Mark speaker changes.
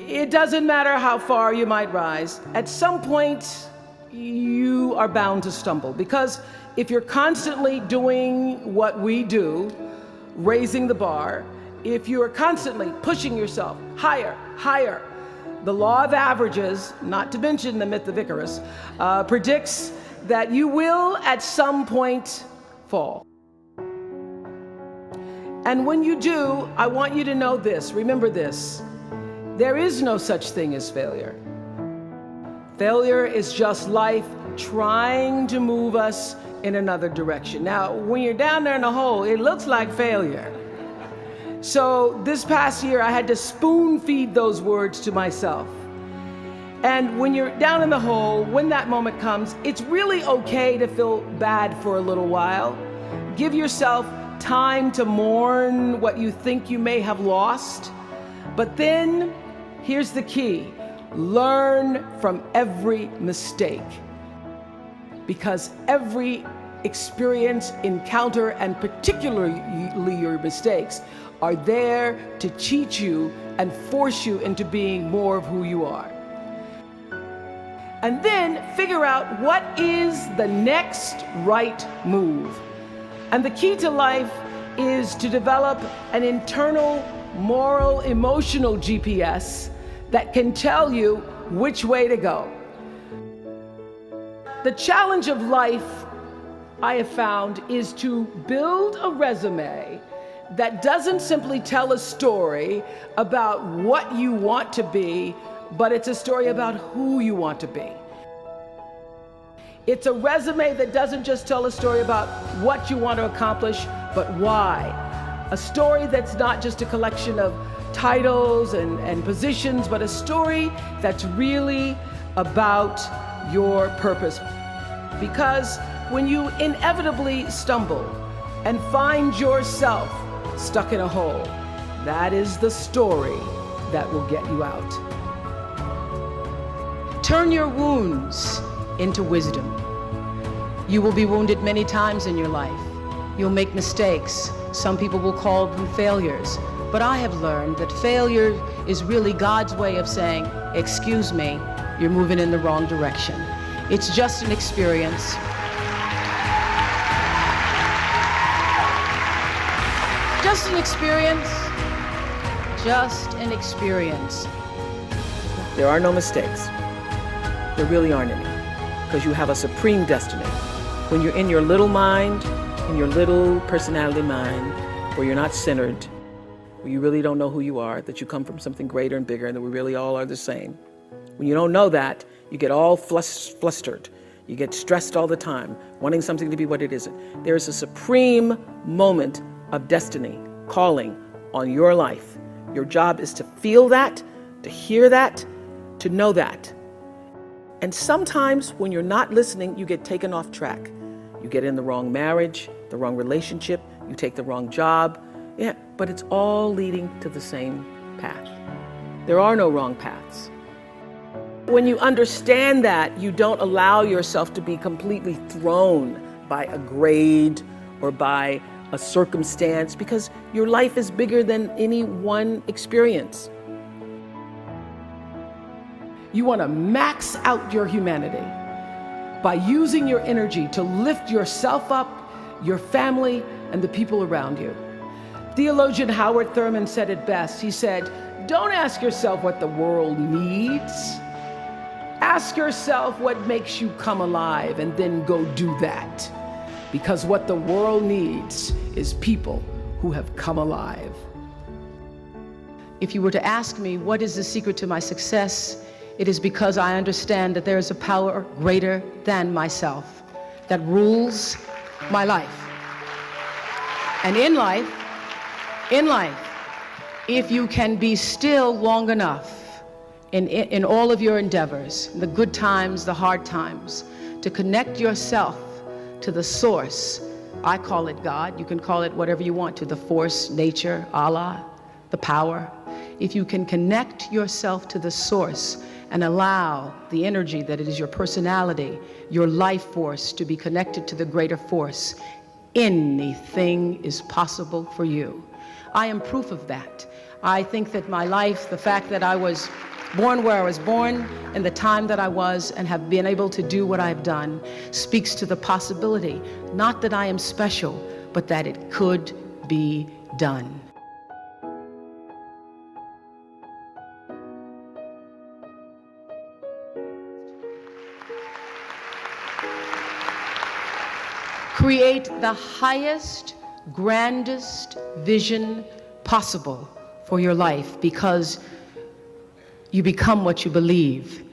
Speaker 1: it doesn't matter how far you might rise, at some point you are bound to stumble, because if you're constantly doing what we do, raising the bar, if you are constantly pushing yourself higher, higher, the law of averages, not to mention the myth of Icarus, predicts that you will at some point fall. And when you do, I want you to know this, remember this, there is no such thing as failure. Failure is just life trying to move us in another direction. Now, when you're down there in the hole, it looks like failure. So this past year, I had to spoon feed those words to myself. And when you're down in the hole, when that moment comes, it's really okay to feel bad for a little while. Give yourself time to mourn what you think you may have lost. But then, here's the key. Learn from every mistake. Because every experience, encounter, and particularly your mistakes, are there to teach you and force you into being more of who you are. And then figure out what is the next right move. And the key to life is to develop an internal, moral, emotional GPS that can tell you which way to go. The challenge of life, I have found, is to build a resume that doesn't simply tell a story about what you want to be, but it's a story about who you want to be. It's a resume that doesn't just tell a story about what you want to accomplish, but why. A story that's not just a collection of titles and positions, but a story that's really about your purpose. Because when you inevitably stumble and find yourself stuck in a hole, that is the story that will get you out. Turn your wounds into wisdom. You will be wounded many times in your life. You'll make mistakes. Some people will call them failures. But I have learned that failure is really God's way of saying, excuse me, you're moving in the wrong direction. It's just an experience. Just an experience. Just an experience. There are no mistakes. There really aren't any, because you have a supreme destiny. When you're in your little mind, in your little personality mind, where you're not centered, where you really don't know who you are, that you come from something greater and bigger, and that we really all are the same. When you don't know that, you get all flustered. You get stressed all the time, wanting something to be what it isn't. There is a supreme moment of destiny calling on your life. Your job is to feel that, to hear that, to know that. And sometimes when you're not listening, you get taken off track. You get in the wrong marriage, the wrong relationship, you take the wrong job. Yeah, but it's all leading to the same path. There are no wrong paths. When you understand that, you don't allow yourself to be completely thrown by a grade or by a circumstance, because your life is bigger than any one experience. You want to max out your humanity by using your energy to lift yourself up, your family, and the people around you. Theologian Howard Thurman said it best. He said, don't ask yourself what the world needs. Ask yourself what makes you come alive, and then go do that. Because what the world needs is people who have come alive. If you were to ask me what is the secret to my success, it is because I understand that there is a power greater than myself that rules my life. And in life, if you can be still long enough in all of your endeavors, the good times, the hard times, to connect yourself to the source. I call it God. You can call it whatever you want to, the force, nature, Allah, the power. If you can connect yourself to the source and allow the energy that it is your personality, your life force, to be connected to the greater force, anything is possible for you. I am proof of that. I think that my life, the fact that I was born where I was born, in the time that I was, and have been able to do what I've done, speaks to the possibility, not that I am special, but that it could be done. Create the highest, grandest vision possible for your life, because you become what you believe.